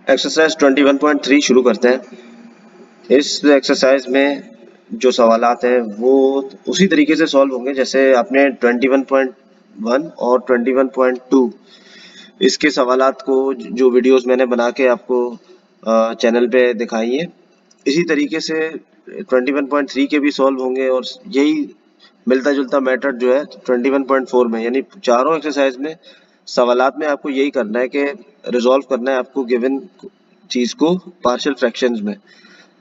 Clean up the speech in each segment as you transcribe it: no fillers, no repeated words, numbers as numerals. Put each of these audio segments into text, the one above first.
Exercise 21.3 शुरू करते हैं। इस एक्सरसाइज में जो सवालात हैं वो उसी तरीके से सॉल्व होंगे जैसे आपने 21.1 और 21.2 इसके सवालात को जो वीडियोस मैंने बना के आपको चैनल पे दिखाई है, इसी तरीके से 21.3 के भी सॉल्व होंगे और यही मिलता जुलता मेथड जो है 21.4 में, यानी चारों एक्सरसाइज में सवालात में आपको यही करना है कि रिजॉल्व करना है आपको गिवन चीज को पार्शियल फ्रैक्शंस में।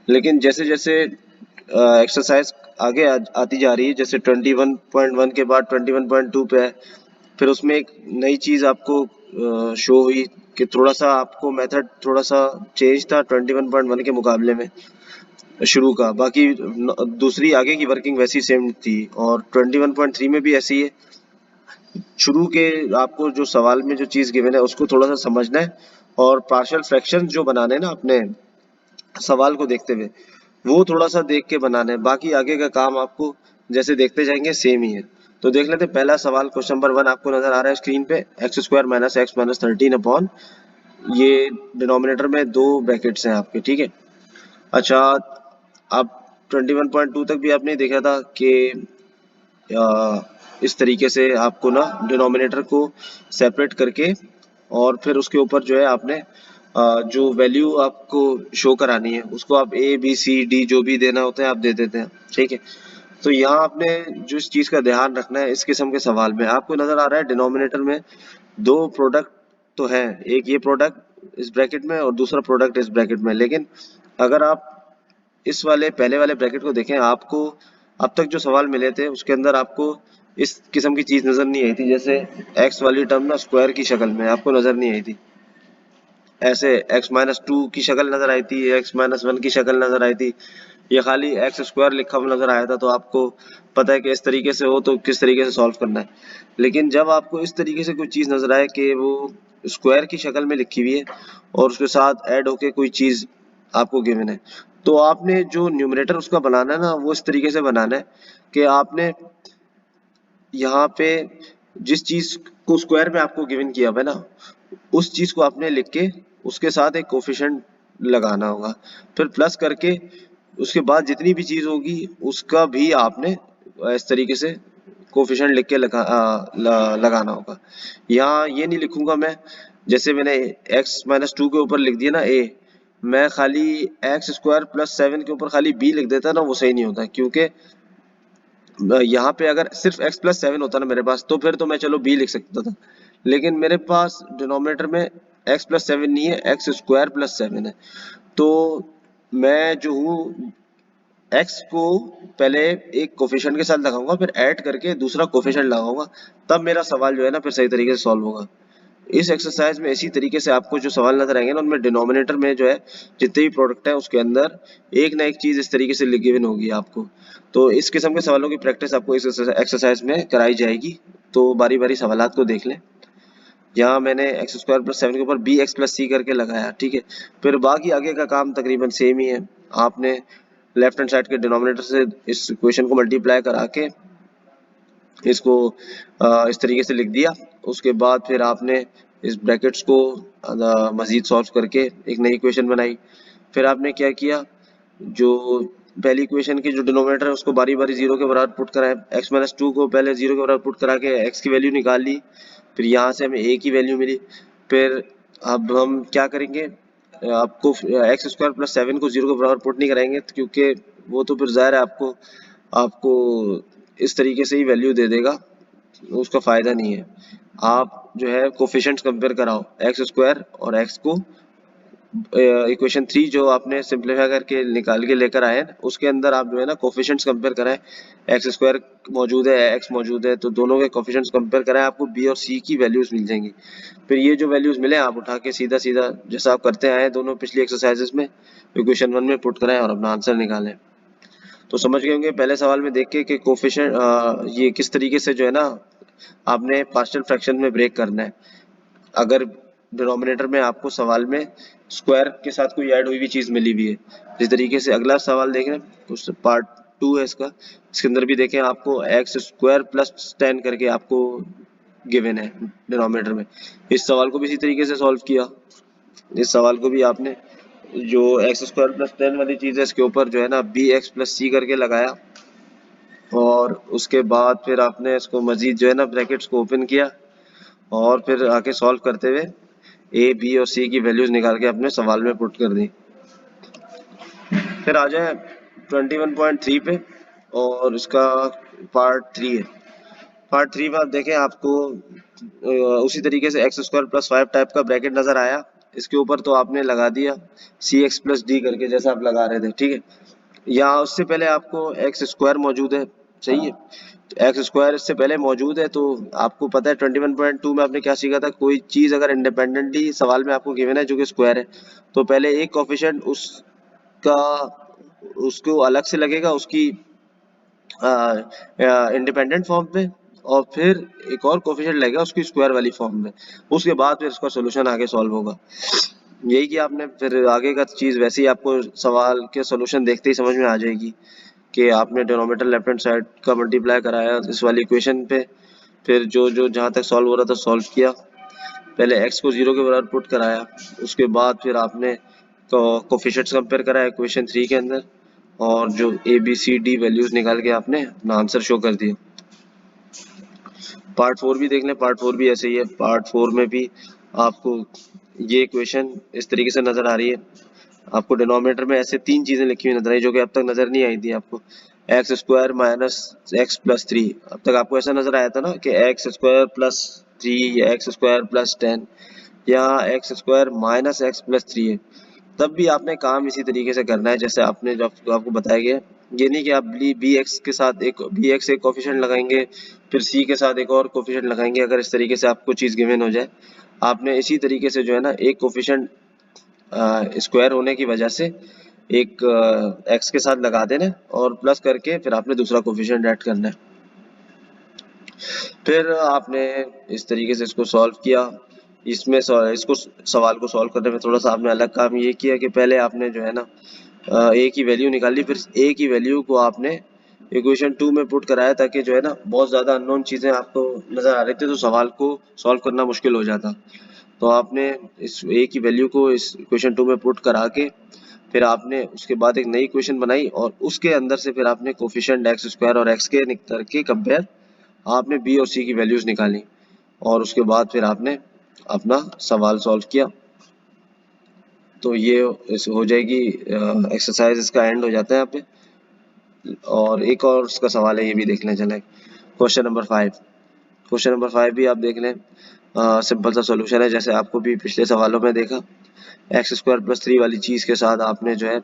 लेकिन जैसे जैसे एक्सरसाइज आगे आती जा रही है, जैसे 21.1 के बाद 21.2 पे है, फिर उसमें एक नई चीज आपको शो हुई कि थोड़ा सा आपको मेथड थोड़ा सा चेंज था 21.1 के मुकाबले में शुरू का। बाकी दूसरी आगे की वर्किंग वैसी सेम थी और 21.3 में भी ऐसी है। शुरू के आपको जो सवाल में जो चीज गिवन है उसको थोड़ा सा समझना है और पार्शियल फ्रैक्शन जो बनाने हैं ना अपने सवाल को देखते हुए, वो थोड़ा सा देख के बनाना है। बाकी आगे का काम आपको जैसे देखते जाएंगे सेम ही है। तो देख लेते हैं पहला सवाल। क्वेश्चन नंबर 1 आपको नजर आ रहा है स्क्रीन पे, x square minus x minus 13 upon, ये डिनोमिनेटर में दो ब्रैकेट्स हैं आपके, ठीक है। अच्छा, आप 21.2 तक भी आपने देखा था कि इस तरीके से आपको ना डिनोमिनेटर को सेपरेट करके और फिर उसके ऊपर जो है आपने जो वैल्यू आपको शो करानी है उसको आप ए बी सी डी जो भी देना होता है आप दे देते हैं, ठीक है। तो यहाँ आपने जो इस चीज का ध्यान रखना है, इस किस्म के सवाल में आपको नजर आ रहा है डिनोमिनेटर में दो प्रोडक्ट तो है, एक ये प्रोडक्ट इस ब्रैकेट में और दूसरा प्रोडक्ट इस ब्रैकेट में। लेकिन अगर आप इस वाले पहले वाले ब्रैकेट को देखें, आपको अब तक जो सवाल मिले थे उसके अंदर आपको इस किस्म की चीज नजर नहीं आई थी। जैसे एक्स वाली टर्म ना स्क्वायर की शक्ल में आपको नजर नहीं आई थी, ऐसे एक्स माइनस टू की शक्ल नजर आई थी, एक्स माइनस वन की शक्ल नजर आई थी, ये खाली एक्स स्क्वायर लिखा हुआ नजर आया था। तो आपको पता है कि इस तरीके से हो तो किस तरीके से सॉल्व करना है। लेकिन जब आपको इस तरीके से कोई चीज नजर आए कि वो स्क्वायर की शक्ल में लिखी हुई है और उसके साथ ऐड होके कोई चीज आपको गिवन है, तो आपने जो न्यूमरेटर उसका बनाना है ना वो इस तरीके से बनाना है कि आपने यहाँ पे जिस चीज को स्क्वायर में आपको गिवन किया हुआ है ना, उस चीज को आपने लिख के उसके साथ एक कोफिशिएंट लगाना होगा, फिर प्लस करके उसके बाद जितनी भी चीज होगी उसका भी आपने इस तरीके से कोफिशिएंट लिख के लगाना होगा। यहाँ ये नहीं लिखूंगा मैं, जैसे मैंने एक्स माइनस टू के ऊपर लिख दिया ना ए, मैं खाली एक्स स्क्वायर प्लस 7 के ऊपर खाली बी लिख देता ना, वो सही नहीं होता। क्योंकि यहाँ पे अगर सिर्फ x प्लस 7 होता ना मेरे पास, तो फिर तो मैं चलो b लिख सकता था। लेकिन मेरे पास डिनोमिनेटर में x प्लस 7 नहीं है, एक्स स्क्वायर प्लस 7 है। तो मैं जो हूँ x को पहले एक कोफिशिएंट के साथ लगाऊंगा, फिर ऐड करके दूसरा कोफिशिएंट लगाऊंगा, तब मेरा सवाल जो है ना फिर सही तरीके से सॉल्व होगा। इस एक्सरसाइज में इसी तरीके से आपको जो सवाल नजर आएंगे ना, उनमें डिनोमिनेटर में जो है जितने भी प्रोडक्ट है उसके अंदर एक ना एक चीज इस तरीके से गिवन होगी आपको। तो इस किस्म के सवालों की प्रैक्टिस आपको इस एक्सरसाइज में कराई जाएगी। तो बारी बारी सवालात को देख लें। यहाँ मैंने एक्स स्क्वायर प्लस 7 के ऊपर बी एक्स प्लस सी करके लगाया, ठीक है। फिर बाकी आगे का काम तकरीबन सेम ही है। आपने लेफ्ट हैंड साइड के डिनोमिनेटर से इस इक्वेशन को मल्टीप्लाई करा के इसको इस तरीके से लिख दिया। उसके बाद फिर आपने इस ब्रैकेट्स को मजीद सॉल्व करके एक नई इक्वेशन बनाई। फिर आपने क्या किया, जो पहली इक्वेशन की जो डिनोमिनेटर है उसको बारी बारी जीरो के बराबर पुट कराया। एक्स माइनस टू को पहले जीरो के बराबर पुट करा के एक्स की वैल्यू निकाल ली, फिर यहाँ से हमें ए की वैल्यू मिली। फिर अब हम क्या करेंगे, आपको एक्स स्क्वायर प्लस 7 को जीरो के बराबर पुट नहीं कराएंगे क्योंकि वो तो फिर जाहिर है आपको आपको इस तरीके से ही वैल्यू दे देगा, उसका फायदा नहीं है। आप जो है कोफिशिएंट्स कंपेयर कराओ एक्स स्क्वायर और एक्स को, इक्वेशन 3 जो आपने सिंप्लीफाई करके निकाल के लेकर आए हैं उसके अंदर आप जो है ना कोफिशिएंट्स कंपेयर कराएं। एक्स स्क्वायर मौजूद है, एक्स मौजूद है, तो दोनों के कोफिशिएंट्स कंपेयर कराएं, आपको बी और सी की वैल्यूज मिल जाएंगी। फिर ये जो वैल्यूज मिले आप उठा के सीधा सीधा जैसा आप करते आए दोनों पिछली एक्सरसाइजेस में इक्वेशन 1 में पुट कराएं और अपना आंसर निकालें। तो समझ गए होंगे पहले सवाल में देख के कि कोफिशिएंट ये किस तरीके से जो है ना आपने पार्शियल फ्रैक्शन में ब्रेक करना है। अगर डिनोमिनेटर में आपको सवाल में स्क्वायर के साथ कोई ऐड हुई हुई चीज मिली हुई है, जिस तरीके से अगला सवाल देख रहे हैं उस पार्ट 2 है इसका, इसके अंदर भी देखें आपको एक्स स्क्वायर प्लस 10 करके आपको गिवन है डिनोमिनेटर में। इस सवाल को भी इसी तरीके से सॉल्व किया। इस सवाल को भी आपने जो एक्स स्क्वायर प्लस 10 वाली चीज़ है इसके ऊपर जो है ना बी एक्स प्लस सी करके लगाया, और उसके बाद फिर आपने इसको मजीद जो है ना ब्रैकेट्स को ओपन किया, और फिर आके सॉल्व करते हुए ए बी और सी की वैल्यूज निकाल के अपने सवाल में पुट कर दी। फिर आ जाए 21.3 पे, और इसका पार्ट 3 है। पार्ट 3 में आप देखें, आपको उसी तरीके से एक्स स्क्वायर प्लस 5 टाइप का ब्रैकेट नजर आया, इसके ऊपर तो आपने लगा दिया सी एक्स प्लस डी करके जैसा आप लगा रहे थे, ठीक है। या उससे पहले आपको एक्स स्क्वायर मौजूद है, सही है, एक्स स्क्वायर इससे पहले मौजूद है, तो आपको पता है 21.2 में आपने क्या सीखा था, कोई चीज अगर इंडिपेंडेंटली सवाल में आपको गिवन है जो कि स्क्वायर है, तो पहले एक कोफिशिएंट उसका उसको अलग से लगेगा उसकी इंडिपेंडेंट फॉर्म पे, और फिर एक और कोफिशिएंट लगेगा उसकी स्क्वायर वाली फॉर्म में, उसके बाद फिर इसका सोल्यूशन आगे सॉल्व होगा। यही कि आपने फिर आगे का चीज वैसे ही आपको सवाल के सोल्यूशन देखते ही समझ में आ जाएगी कि आपने डिनोमिनेटर लेफ्ट हैंड साइड का मल्टीप्लाई कराया इस वाली इक्वेशन पे, फिर जो जो जहाँ तक सॉल्व हो रहा था सॉल्व किया, पहले x को 0 के बराबर पुट कराया, उसके बाद फिर आपने तो कोफिशिएंट्स कंपेयर कराया इक्वेशन 3 के अंदर, और जो A B C D values निकाल के आपने अपना आंसर शो कर दिया। पार्ट 4 भी देख लें, पार्ट 4 भी ऐसे ही है। पार्ट 4 में भी आपको ये इक्वेशन इस तरीके से नजर आ रही है, आपको डिनोमिनेटर में ऐसे तीन चीजें लिखी हुई नजर आई जो कि अब तक नजर नहीं आई थी आपको, x square minus x plus 3। अब तक आपको ऐसा नजर आया था ना कि एक्स स्क्वायर प्लस 3 या एक्स स्क्वायर प्लस 10 या x square minus x plus 3 है। तब भी आपने काम इसी तरीके से करना है जैसे आपने जब आपको बताया गया। ये नहीं कि आप बी एक्स के साथ एक बी एक्स एक कोफिशिएंट लगाएंगे, फिर सी के साथ एक और कोफिशिएंट लगाएंगे, अगर इस तरीके से आपको चीज गिवन हो जाए। आपने इसी तरीके से जो है ना एक कोफिशिएंट स्क्वायर होने की वजह से एक एक्स के साथ लगा देना और प्लस करके फिर आपने दूसरा कोफिशिएंट ऐड करना है। फिर आपने इस तरीके से इसको सॉल्व किया। इसमें इसको सवाल को सॉल्व करने में थोड़ा सा आपने अलग काम ये किया कि पहले आपने जो है ना ए की वैल्यू निकाली, फिर ए की वैल्यू को आपने इक्वेशन 2 में पुट कराया ताकि जो है ना बहुत ज़्यादा अननोन चीज़ें आपको नज़र आ रही थी तो सवाल को सॉल्व करना मुश्किल हो जाता। तो आपने इस ए की वैल्यू को इस इक्वेशन 2 में पुट करा के फिर आपने उसके बाद एक नई इक्वेशन बनाई, और उसके अंदर से फिर आपने कोफिशिएंट एक्स स्क्वायर और एक्स के करके कंपेयर आपने बी और सी की वैल्यूज निकाली, और उसके बाद फिर आपने अपना सवाल सॉल्व किया। तो ये हो जाएगी एक्सरसाइज, इसका एंड हो जाता है यहाँ पे। और एक और उसका सवाल है, ये भी देख लें चले, क्वेश्चन नंबर 5। क्वेश्चन नंबर 5 भी आप देख लें, सिंपल सा सॉल्यूशन है जैसे आपको भी पिछले सवालों में देखा। एक्स स्क्वायर प्लस 3 वाली चीज़ के साथ आपने जो है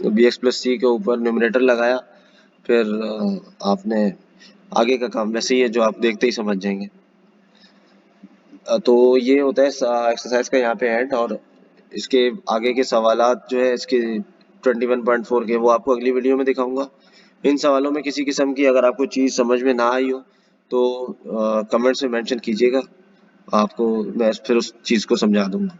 बी एक्स प्लस सी के ऊपर न्यूमरेटर लगाया, फिर आपने आगे का काम वैसे ही है जो आप देखते ही समझ जाएंगे। तो ये होता है एक्सरसाइज का यहाँ पे एंड, और इसके आगे के सवालात जो है इसके 21.4 के वो आपको अगली वीडियो में दिखाऊंगा। इन सवालों में किसी किस्म की अगर आपको चीज़ समझ में ना आई हो तो कमेंट्स में मेंशन कीजिएगा, आपको मैं फिर उस चीज़ को समझा दूंगा।